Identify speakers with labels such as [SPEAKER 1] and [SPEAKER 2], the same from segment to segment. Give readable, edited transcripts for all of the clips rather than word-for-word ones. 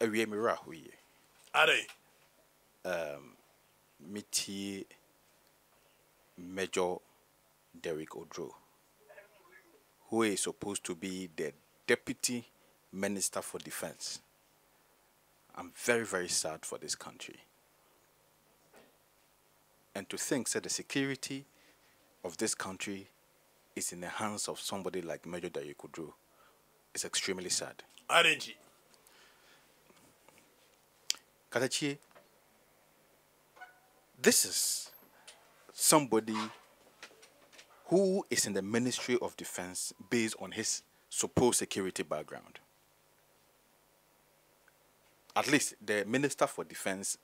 [SPEAKER 1] awie mira huye.
[SPEAKER 2] Are.
[SPEAKER 1] Miti Major Derek Odro, who is supposed to be the Deputy Minister for Defense. I'm very, very sad for this country. And to think that the security of this country is in the hands of somebody like Major Derek Odro is extremely sad.
[SPEAKER 2] Aren't
[SPEAKER 1] Katachi, this is somebody who is in the Ministry of Defense based on his supposed security background. At least the Minister for Defense,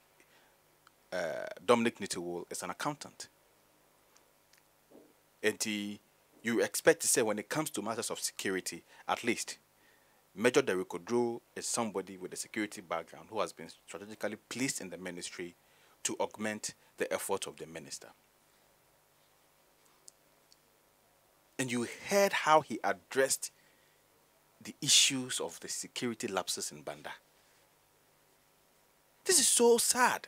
[SPEAKER 1] Dominic Nitiwol, is an accountant. And you expect to say when it comes to matters of security, at least Major Derek Odro is somebody with a security background who has been strategically placed in the ministry to augment the efforts of the minister. And you heard how he addressed the issues of the security lapses in Banda. This is so sad.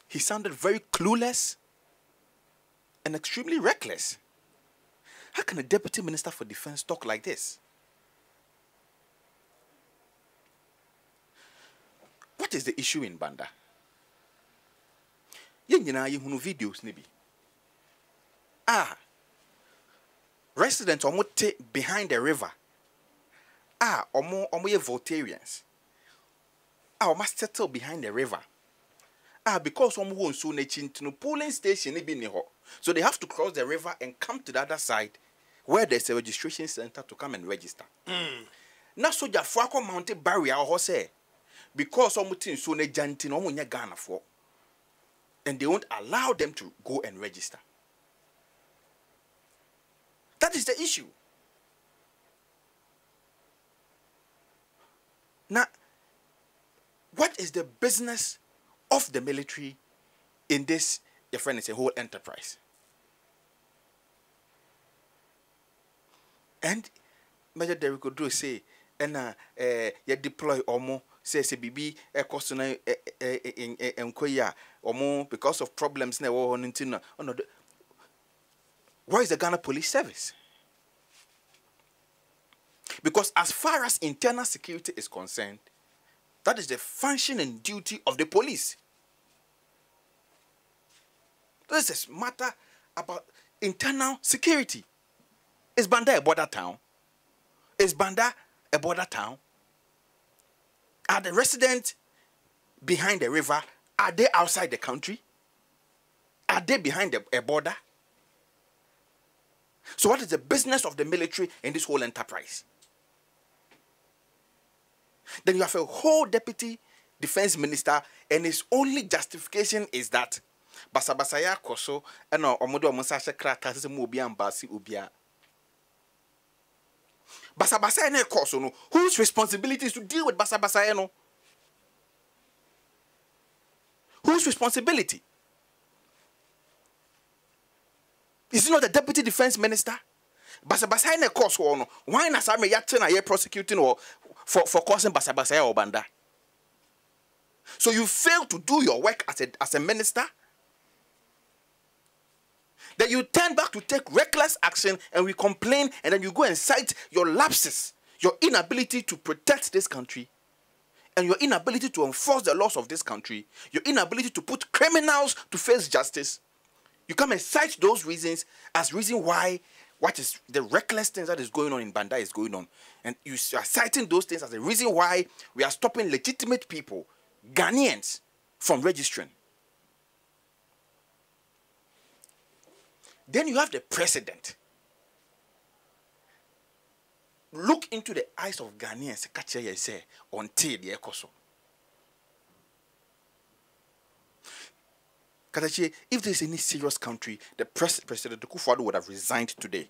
[SPEAKER 1] He sounded very clueless and extremely reckless. How can a Deputy Minister for Defense talk like this? What is the issue in Banda? Yengina yehunu videos nibi. Residents omote behind the river. Omo ye Voltarians. Omo settle behind the river. Because omo won so nechin polling station nibi ni ho. So they have to cross the river and come to the other side where there's a registration center to come and register. Na soja fo akọ mounted barrier ho say because omo tin so ne jantin omo nya Ghana for. And they won't allow them to go and register. That is the issue. Now, what is the business of the military in this, your friend, is a whole enterprise? And Major Derek Odro say, and you deploy omo say bibi cost na enkoya omo because of problems na wo ntina. Where is the Ghana Police Service? Because as far as internal security is concerned, that is the function and duty of the police. This is a matter about internal security. Is Banda a border town? Is Banda a border town? Are the residents behind the river? Are they outside the country? Are they behind a border? So what is the business of the military in this whole enterprise? Then you have a whole deputy defense minister, and his only justification is that basabasaya koso eno omodo omonsa krata se mo obi ambasi obia. Basabasaya na koso no, whose responsibility is to deal with basabasaya no? Whose responsibility? Is it not the deputy defense minister? Basabasaya na koso no. Why na sa me yate na ye prosecuting or for causing basabasaya or Banda? So you fail to do your work as a minister. Then you turn back to take reckless action and we complain, and then you go and cite your lapses, your inability to protect this country, and your inability to enforce the laws of this country, your inability to put criminals to face justice. You come and cite those reasons as reason why what is the reckless things that is going on in Banda is going on. And you are citing those things as a reason why we are stopping legitimate people, Ghanaians, from registering. Then you have the president. Look into the eyes of Ghanaians, catch you say, until the ecoso. If there's any serious country, the President Akufo-Addo would have resigned today.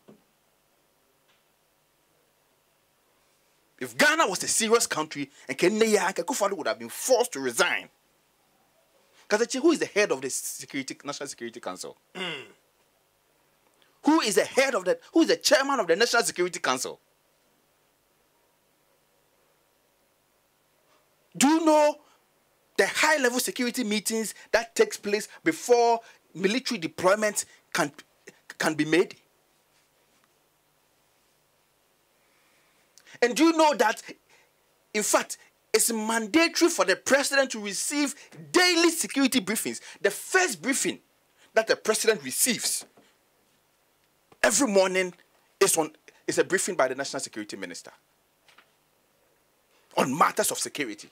[SPEAKER 1] If Ghana was a serious country, and Akufo-Addo would have been forced to resign. Who is the head of the National Security Council? Who is the head of that? Who is the chairman of the National Security Council? Do you know the high-level security meetings that takes place before military deployment can be made? And do you know that, in fact, it's mandatory for the president to receive daily security briefings? The first briefing that the president receives every morning is a briefing by the National Security Minister on matters of security.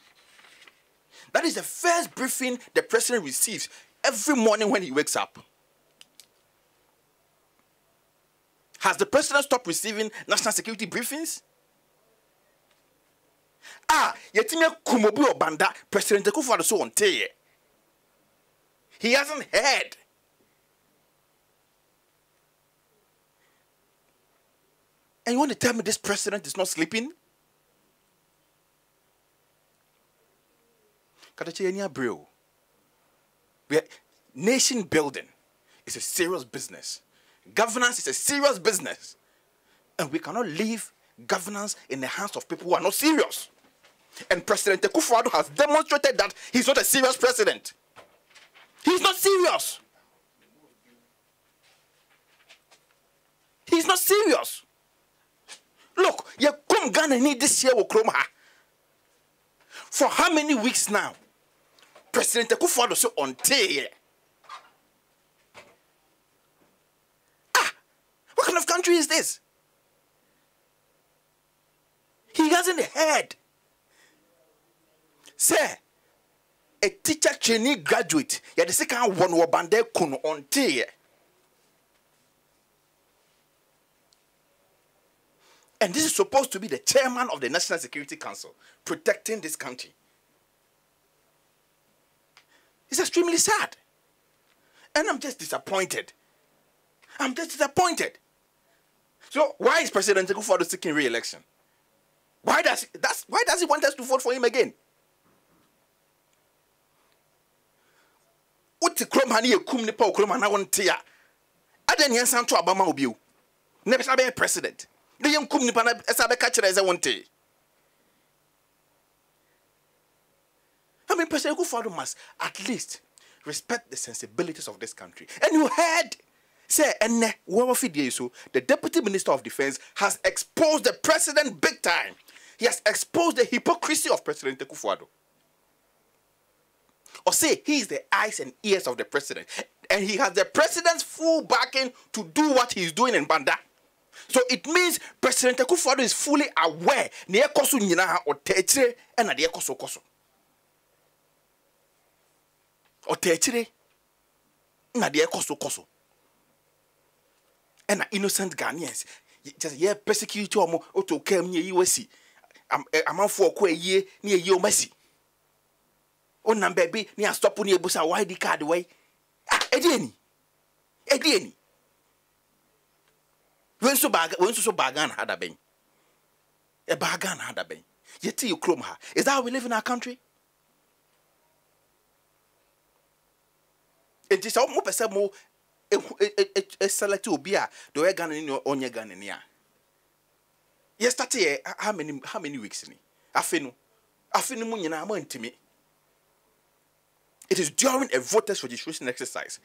[SPEAKER 1] That is the first briefing the president receives every morning when he wakes up. Has the president stopped receiving national security briefings? Yetime kumobu obanda President Akufo-Addo so onteye. He hasn't heard. And you want to tell me this president is not sleeping? Nation building is a serious business. Governance is a serious business. And we cannot leave governance in the hands of people who are not serious. And President Akufo-Addo has demonstrated that he's not a serious president. He's not serious. He's not serious. Look, you come Ghana need this year will come. For how many weeks now? President Akufo-Addo so on tay. What kind of country is this? He hasn't heard. Say, a teacher trainee graduate, ya the second one wabande kuno on tay. And this is supposed to be the chairman of the National Security Council, protecting this country. It's extremely sad. And I'm just disappointed. I'm just disappointed. So why is President Akufo-Addo seeking re-election? Why does he want us to vote for him again? What the krom hani ekum nipa okrom ana wonte ya. Aden yansan to abama obi o. Ne be sabe president. The young kum nipa na sabe ka kire eze wonte. I mean, President Akufo-Addo must at least respect the sensibilities of this country. And you heard, say, the Deputy Minister of Defense has exposed the president big time. He has exposed the hypocrisy of President Akufo-Addo. Or say, he is the eyes and ears of the president. And he has the president's full backing to do what he is doing in Banda. So it means President Akufo-Addo is fully aware. Otechire na de koso and innocent Ghanaians just ye persecute omo oto kam nye yiwasi amanfo okọ eyi na eyi omasi onam baby ni stop ni ebusa ID card way edieni when so bagan had Daben e bagan had Daben yeti you krom ha. Is that how we live in our country? It is almost a more select obia do we Ghana in onye Ghana nia. Yesterday how many weeks ni? Afenu mu nyina ma ntimi. It is during a voters registration exercise.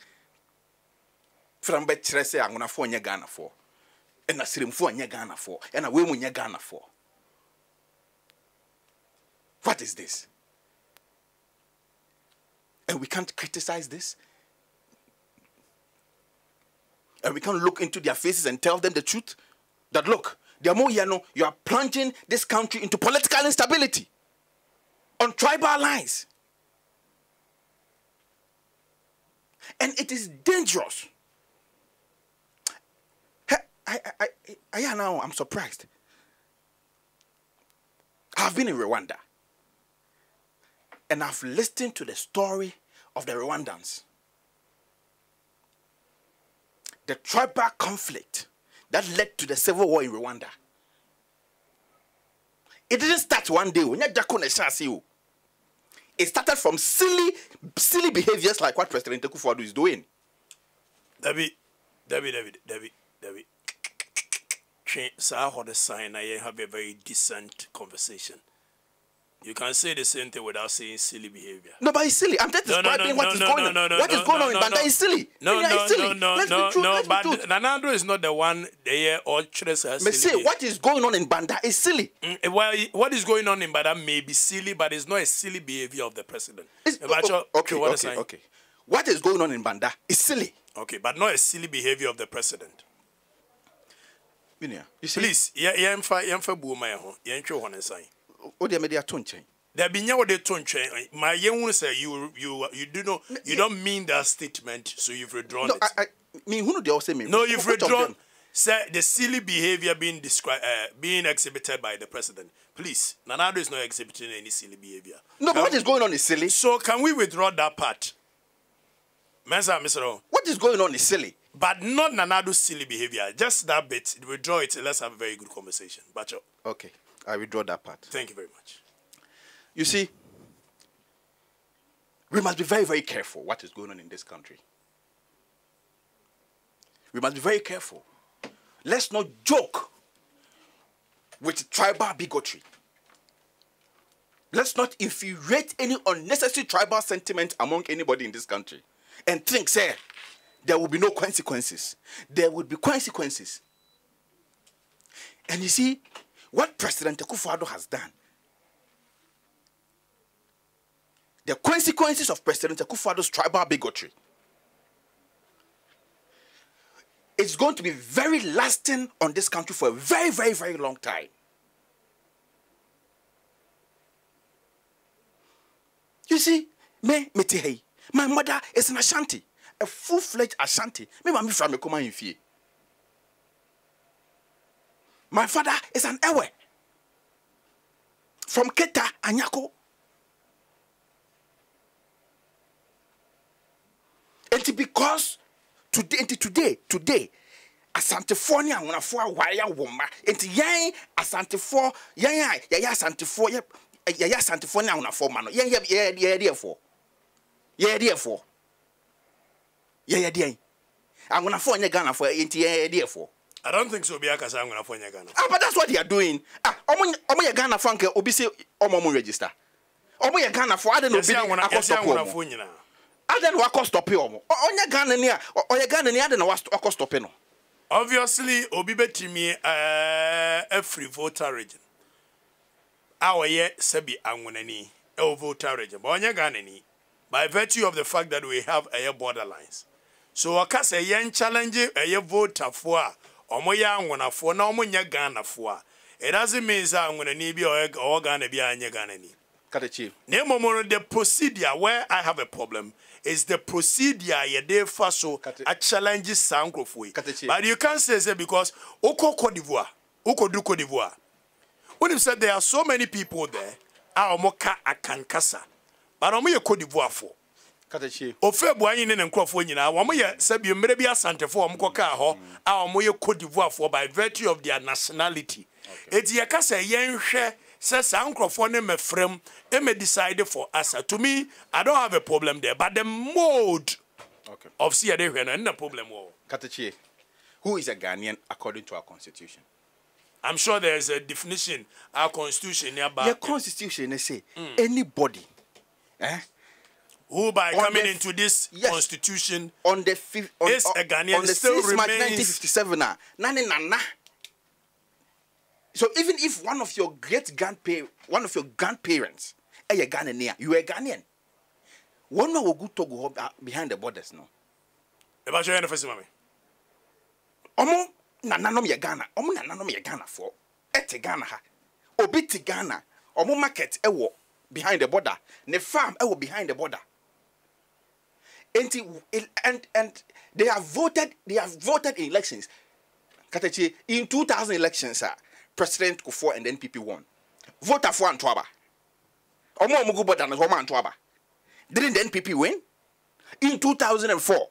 [SPEAKER 1] From be kire say angona fo onye Ghana for. And asirim fo onye Ghana for. And we mu onye Ghana for. What is this? And we can't criticize this. And we can look into their faces and tell them the truth. That look, you are plunging this country into political instability on tribal lines. And it is dangerous. I'm surprised. I've been in Rwanda. And I've listened to the story of the Rwandans. The tribal conflict that led to the civil war in Rwanda. It didn't start one day. It started from silly behaviors like what President Akufo-Addo is doing.
[SPEAKER 2] David. Sir, hold a sign. I have a very decent conversation. You can say the same thing without saying silly behavior.
[SPEAKER 1] No, but it's silly. I'm just describing what is going on. What is going on in Banda is silly.
[SPEAKER 2] No,
[SPEAKER 1] But
[SPEAKER 2] Nanado is not the one there or Chres has
[SPEAKER 1] silly. Say what is going on in Banda is silly.
[SPEAKER 2] Well, what is going on in Banda may be silly, but it's not a silly behavior of the president.
[SPEAKER 1] Okay. What is going on in Banda is silly.
[SPEAKER 2] Okay, but not a silly behavior of the president.
[SPEAKER 1] You see,
[SPEAKER 2] please, yemfa buo my ho, yentwe ho ne san.
[SPEAKER 1] O de media tonchen.
[SPEAKER 2] There be nyawo de tonchen. My yen say you don't mean that statement, so you've withdrawn it.
[SPEAKER 1] I mean who they also mean?
[SPEAKER 2] No, you've withdrawn. Say the silly behavior being exhibited by the president. Please, Nanado is not exhibiting any silly behavior.
[SPEAKER 1] No, but what is going on is silly.
[SPEAKER 2] So can we withdraw that part? Mr.
[SPEAKER 1] What is going on is silly.
[SPEAKER 2] But not Nanado's silly behavior. Just that bit. Withdraw it. Let's have a very good conversation. Bacho.
[SPEAKER 1] Okay. I withdraw that part.
[SPEAKER 2] Thank you very much.
[SPEAKER 1] You see, we must be very, very careful what is going on in this country. We must be very careful. Let's not joke with tribal bigotry. Let's not infuriate any unnecessary tribal sentiment among anybody in this country and think, say, there will be no consequences. There will be consequences. And you see, what President Akufo-Addo has done, the consequences of President Akufo-Addo's tribal bigotry, it's going to be very lasting on this country for a very, very, very long time. You see, my mother is an Ashanti, a full-fledged Ashanti. Me mami from Ekoma Infie. My father is an Ewe from Keta Anyako. And because today, Asante-foɔ ne Anwonafoɔ aware awoma. Enti yɛn Asante-foɔ, yɛn Asante-foɔ, yɛn Asante-foɔ ne Anwonafoɔ ma no. Yɛn deɛ. Anwonafoɔ nye Ghanafoɔ, enti yɛn deɛ.
[SPEAKER 2] I don't think so. Be akasa Anwonafoɔ nye Ghana.
[SPEAKER 1] But that's what they are doing. Omo ye Ghanafoɔ nke obi say omo register. Omo ye Ghanafoɔ ade no bi akɔstop omo. Ade no akɔstop omo. Onye Ghana ni a, oye Ghana ni ade na akɔstop no.
[SPEAKER 2] Obviously, obi betimi a free voter region. Awoye sebi Anwonani a voter region. But onye Ghana ni, by virtue of the fact that we have a borderlines. So wakase yen challenge a voter for omoya Anwonafoɔ na omonya Ghanafoɔ. It doesn't mean that Anwonani bi or Ghana bi anye Ghana ni.
[SPEAKER 1] Katechi.
[SPEAKER 2] The procedure where I have a problem is the procedure ye first so a challenge sankrofui. But you can't say because Oko Cote d'Ivoire, Oko du Cote d'Ivoire. When you said there are so many people there, Aomoka akankasa. But omo Cote d'Ivoire for.
[SPEAKER 1] Katechi.
[SPEAKER 2] Ofe buanyi ne nkrofo nyina, omo ye sabi mmerebe asantefo omo koka ho, omo ye Cote d'Ivoire for by virtue of their nationality. Eti ye ka say yenhwe says Uncle me frame me decided for us. To me, I don't have a problem there, but the mode of CAD and no problem.
[SPEAKER 1] Katechi, who is a Ghanaian according to our constitution?
[SPEAKER 2] I'm sure there's a definition, our constitution nearby.
[SPEAKER 1] Your constitution, they say anybody,
[SPEAKER 2] who by coming into this constitution
[SPEAKER 1] on the 5th
[SPEAKER 2] is a Ghanaian
[SPEAKER 1] on the
[SPEAKER 2] still
[SPEAKER 1] 6th March
[SPEAKER 2] remains
[SPEAKER 1] 1957. So even if one of your grandparents is a Ghanaian, you are a Ghanaian. One will go to go behind the borders, no.
[SPEAKER 2] About your first mommy.
[SPEAKER 1] Omo nananom ye Ghana. Omo nananom ye Ghana for. Ete Ghana ha. Obi ti Ghana. Omo market ewo behind the border. Ne farm ewo behind the border. And they have voted in elections. Katechi, in 2000 elections, President Akufo and the NPP won. Voter for Antwaba. Omo go border na Homa Antwaba. Didn't the NPP win? In 2004.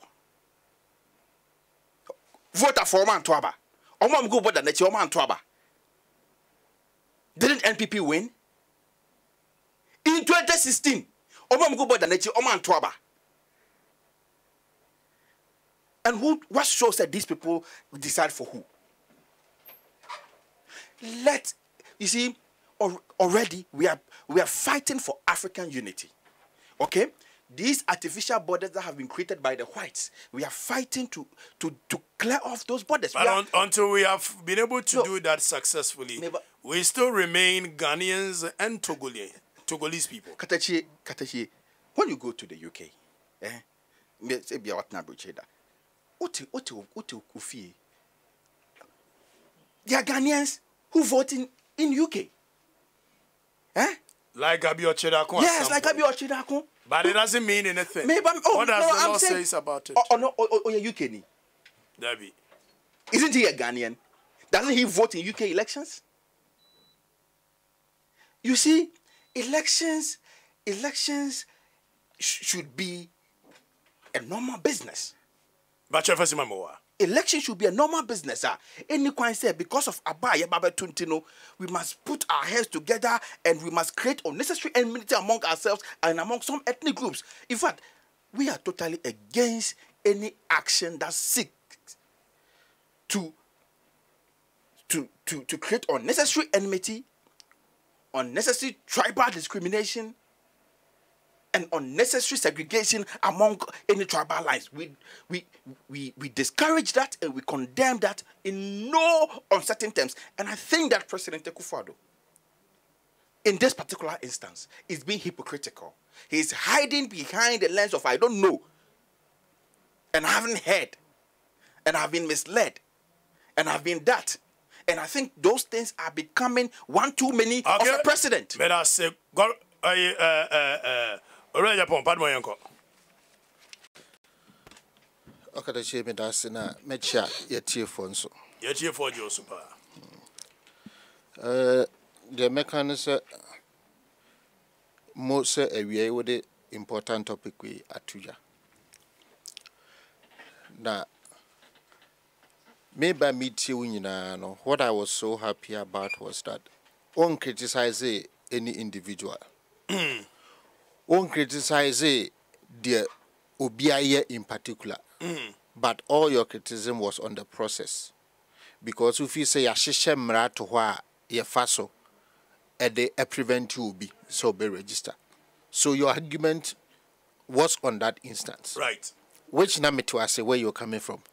[SPEAKER 1] Voter for Homa Antwaba. Omo go border na Homa Antwaba. Didn't NPP win? In 2016. Omo go border na Homa Antwaba. And what shows that these people decide for who? You see, already we are fighting for African unity. Okay? These artificial borders that have been created by the whites, we are fighting to clear off those borders.
[SPEAKER 2] But until we have been able to do that successfully, we still remain Ghanaians and Togolese people.
[SPEAKER 1] Katachi, when you go to the UK, they are Ghanaians who vote in UK.
[SPEAKER 2] Like Abi Ochedakun.
[SPEAKER 1] Yes, like Abi Ochedakun.
[SPEAKER 2] But it doesn't mean anything.
[SPEAKER 1] What does the law say
[SPEAKER 2] about it?
[SPEAKER 1] You're UK.
[SPEAKER 2] Debbie.
[SPEAKER 1] Isn't he a Ghanaian? Doesn't he vote in UK elections? You see, elections should be a normal business.
[SPEAKER 2] But
[SPEAKER 1] Election should be a normal business. Any can say because of Abaya Baba Tuntino, we must put our heads together and we must create unnecessary enmity among ourselves and among some ethnic groups. In fact, we are totally against any action that seeks to create unnecessary enmity, unnecessary tribal discrimination, and unnecessary segregation among any tribal lines. We discourage that and we condemn that in no uncertain terms. And I think that President Akufo-Addo, in this particular instance, is being hypocritical. He's hiding behind the lens of I don't know, and I haven't heard, and I've been misled, and I've been that. And I think those things are becoming one too many of a president.
[SPEAKER 2] But I say, already upon pardon my uncle.
[SPEAKER 3] Okay, the shape that's in a mecha your tear phone so.
[SPEAKER 2] Your tear for your super.
[SPEAKER 3] The mechanism most a way with the important topic we atuja. Now, maybe meet you no. What I was so happy about was that won't criticize any individual. Won't criticize the Obiaye in particular, but all your criticism was on the process. Because if you say Yashisha Mra to wha ye faso, they prevent you be so be register. So your argument was on that instance.
[SPEAKER 2] Right.
[SPEAKER 3] Which na me to say where you're coming from.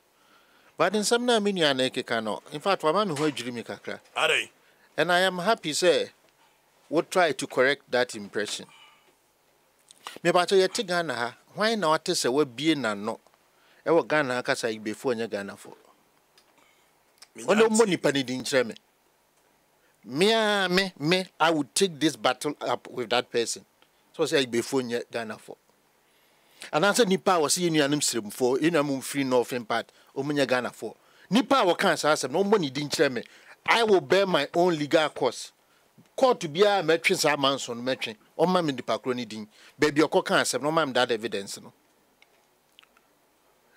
[SPEAKER 3] But in some na mini aneke kano. In fact, wamami ho jiri mi kakra.
[SPEAKER 2] Are they?
[SPEAKER 3] And I am happy say we'll try to correct that impression. Me bato ye ti Ghana ha, why na wate se we bie na no. E wo Ghana kasa before nya Ghana for. Ono mo nipa ni di nkyere me. Me, I would take this battle up with that person. So say before nya Ghana for. And answer nipa was see nuanum srem for, inamum free northern part, omunya Ghana for. Nipa wo kan sa asem no mo ni di nkyere me. I will bear my own legal course. Court to be a metrin sa manson metrin. O ma me di pakroni din. Baby okoka asem no ma me that evidence no.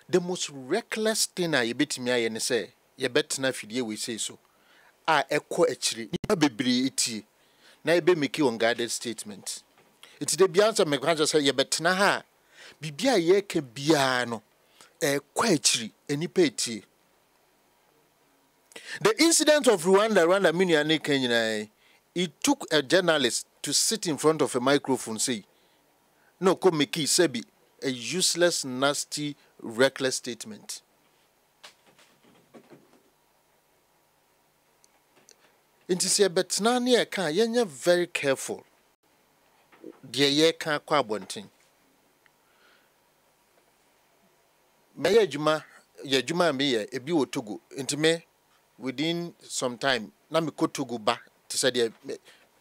[SPEAKER 3] The most reckless thing I betimi aye ne say, ye betina fidie we say so. Ekọ achiri. Nipa bebre eti. Na ebe make unguided statement. It the biansa me kan say ye betina ha. Bibia ye ke bia no. Ekọ achiri enipa eti. The incident of Rwanda Miniane Kenya, it took a journalist to sit in front of a microphone say, no, come make sebi a useless, nasty, reckless statement. It is a bet nani a can you're very careful. Dear ye can't quabonting. May Juma, ye Juma me a biwo togo into me. Within some time, na me go to go back to say the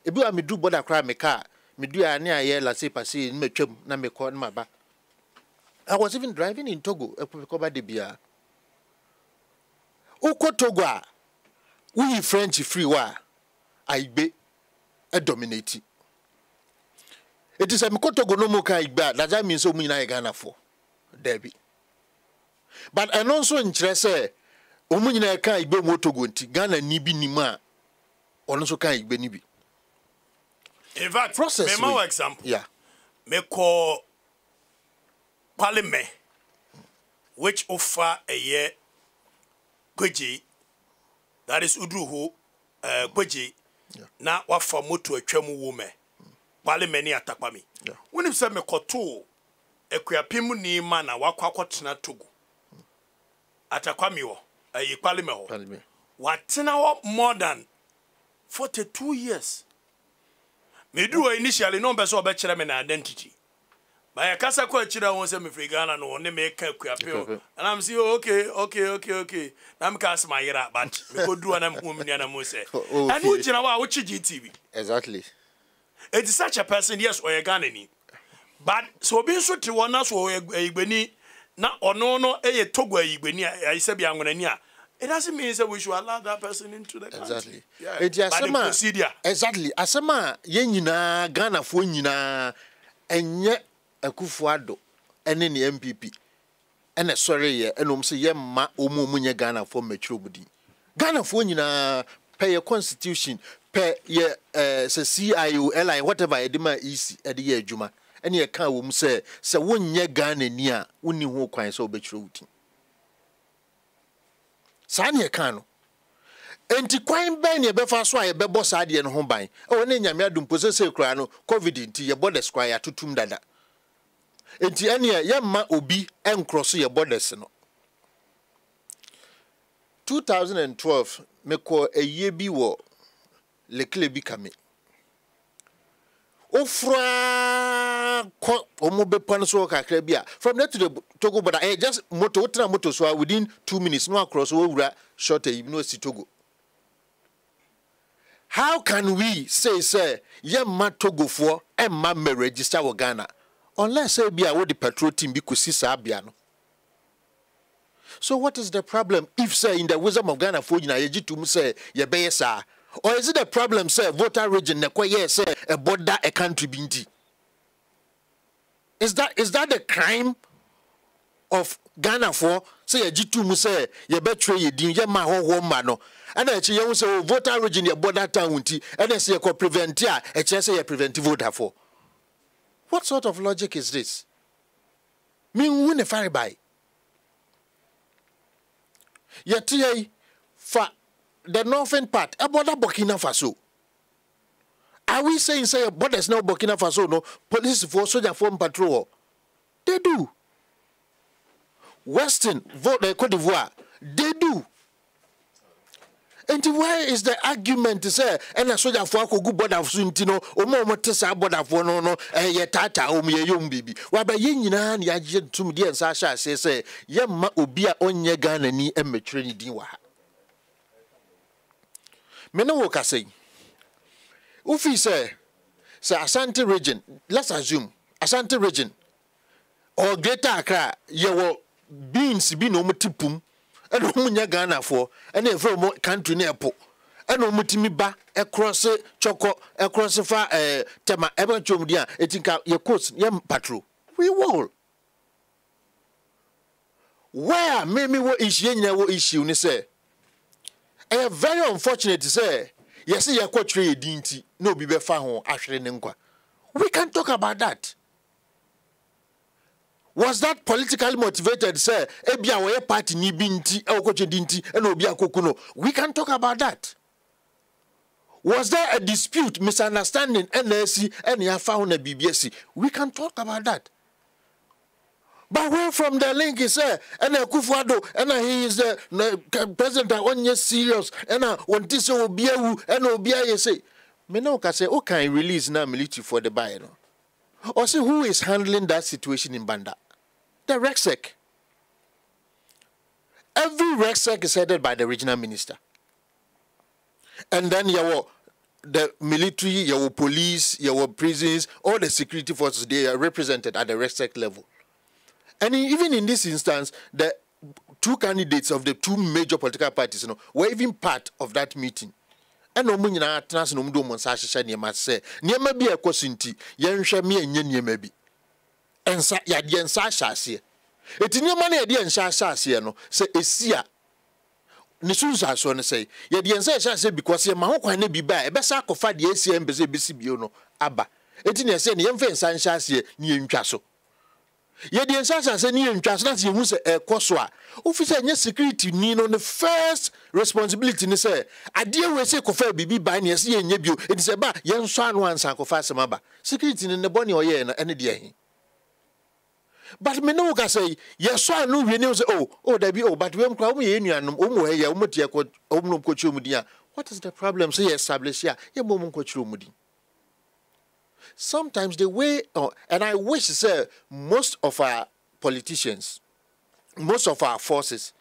[SPEAKER 3] ebi a me do border cry me car, me do ani aye la ASEPA say me twem na me call my back. I was even driving in Togo, cover the beer. Oko Togo, we French free wa, I be a dominate. It is a me Togo no more kai ba, that means so me na Ghana for, Debbie. But I also interest. Omunyina ka igbe motogo nti Ghana ni bi ni ma ono so ka igbe ni bi.
[SPEAKER 2] In fact,
[SPEAKER 3] process
[SPEAKER 2] me example.
[SPEAKER 3] Yeah.
[SPEAKER 2] Me call Parliament which offer a year Gweji, that is Udruhu Gweji, na wafa moto atwam wume wale mani atakpa me wonim se me koto ekuapem ni ma na wakwa kwotena Togo atakwa me wo ayi kwale me ho watena ho more than 42 years me do initially no be so be kire me na identity by kasa ko akira won se me free Ghana no ne me ka kuapem and I'm say okay na me ka my yera but me ko do na me na mo say and who jina wa wo chi GTV
[SPEAKER 3] exactly.
[SPEAKER 2] It is such a person, yes, or a Ghanaian. But so being so to one us or a Igbeni, na or no, a Togo Igbeni, I said, it doesn't mean that we should allow that person into the country.
[SPEAKER 3] Exactly.
[SPEAKER 2] Yeah.
[SPEAKER 3] It is procedure. Exactly. Asema yenina Ghana for nyina enye Akufo-Addo ene ni MPP. Ene sorry ye enom se ye ma omo munye Ghana for metrobudi. Ghana for nyina pay your constitution. Ye se CIO LI whatever edema is edi adwuma ene ye kan wo mu se wonye Ghana ni a woni ho kwan se obetwere wuti sa ne ye kan no enti kwan ben ye befa so a ye bebo sa de no ho ban o ne nyame adum posese kura no covid nti ye borders kwan ya tutum dada enti ene ye ma obi encross ye borders no 2012 meko eye bi wo le klebi kame ofra ko omobe panso kakra bia from there to the Togo border just motor so within 2 minutes no across wura short you see Togo. How can we say ye ma Togo for e ma me register wo Ghana unless say bia wo the patrol team bi kosi sa bia no? So what is the problem if say in the wisdom of Ghana for you na ye gitum say ye be sa? Or is it a problem, sir? Voter region, say a border a country binti. Is that the crime of Ghana for say a G2 say ye betray ye din ye ma ho mano. And I say you voter region your border town unti and I say you prevent ya a chance ye preventive voter for. What sort of logic is this? Me win a fire by. Yet for the northern part, a border Burkina Faso. Are we saying say borders now Burkina Faso no police for soldier form patrol? They do. Western vote the Cote d'Ivoire, they do. And why is the argument to say and a soldier for go border of Suntino or more tesa border for no ye tata o me young baby? Why by yina ya to me and Sasha say ye ma obia onye Ghana ni e metreni dinwa. Mena woka say ufi say Asante region, let's assume Asante region or Greater Accra ye wo beans be no mutipum and umunya Ghana for and a from country near po and umutimi ba across choco across fa tema eba chomdia etinka ye coast ye patrol we will where maybe what issue ni say very unfortunate to say, yes, you are quite dinty, no be befa actually nenkwa. We can talk about that. Was that politically motivated, sir? Ebia we party ni binti, koche dinti, and obia kokuno. We can talk about that. Was there a dispute, misunderstanding, NSC, and you found a BBSC? We can talk about that. But where from the link is and Akufo-Addo and he is the president on yes serious and want this obiawu and obia say me no ka say okay release now military for the buy no. Or see who is handling that situation in Banda? The RECSEC. Every RECSEC is headed by the regional minister. And then the military, your police, your prisons, all the security forces, they are represented at the RECSEC level. And even in this instance, the two candidates of the two major political parties were even part of that meeting. And Omunyina Atnas no Mdo Monsasha Niema say, Niema be a cosinti, Yensham me and Yenye be. And Yadian Sasha see. It in your money, Yadian Sasha see, no, say, a seer. Nisuza so say, Yadian Sasha say, because your Mahoko ne be by a best sack of fat the ACM BCBiono, Abba. It in a say, Yemfe and Sansha see, near Chasso. Ye the ensasa say ni ntwa so na se hu se ekoso a officer nya security ni no the first responsibility ni say ade we say kofa bibi ba na se nya bio enti se ba ye nso anu ansa kofa asema ba security ni ne boni oye na ene de ahi but me no ka say ye so anu we ni say oh da bi but we mkra wo ye nuanom o mo he ye o mo tie ko o mo ko chiro mu din a what is the problem so ye establish here ye mo ko chiro mu din. Sometimes the way, and I wish, sir, most of our politicians, most of our forces,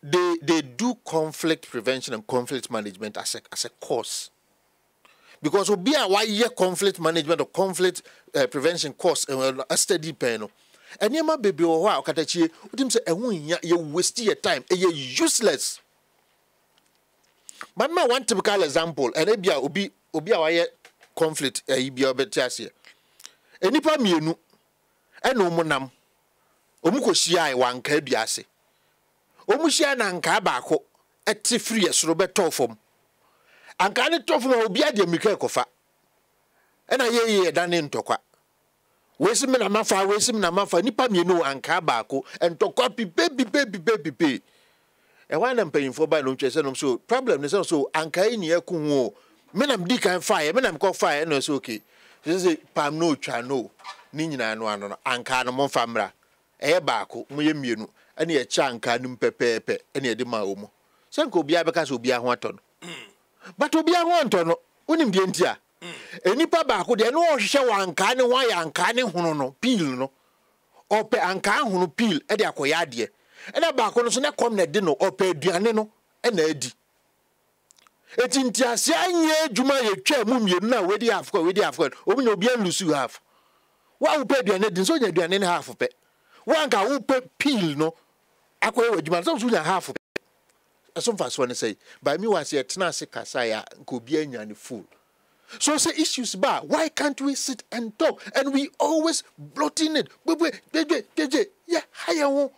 [SPEAKER 3] they do conflict prevention and conflict management as a course. Because we be a 1 year conflict management or conflict prevention course a steady pen. And you might be a while, Katachi, would say, you waste your time, you're useless. But my one typical example, and maybe I will be a conflict ibia obetiasie enipa mienu eno munam omukohia wanka aduase omuhia na nka baako eti free esoro beto fom anka ne tofom obi ade mika ekofa ena ye dane ntokwa wesi me na mafa nipa mienu anka baako entokwa pipe e wan na mpanyimfo ba no twese no so problem ne so anka ni eku menam di kan fire menam ko fire no so okay say pam no twa no ni nyina no ano anka no mo famra e baako mo ye mienu ene ye cha anka no pepepe ene ye de ma omo senko obi abeka so obi aho ato no but obi aho anto no onim de ntia enipa baako de no ohwehwe wanka ne wan ya anka ne hono no peel no ope anka hono peel e de akoya ade ene baako no so ne kom na de no ope aduane no ena adi etintia se anye djuma ye twa mu mienu na we di afko omunya obi an lusu half wa wo pe aduane din so nya aduane ne half pe wa nka wo pe peel no akoye wadjuma so nya half pe eso fa so ne say by me was here tena se kasa ya nka obi anya ne full so say issues ba why can't we sit and talk and we always blotting it yeah higher one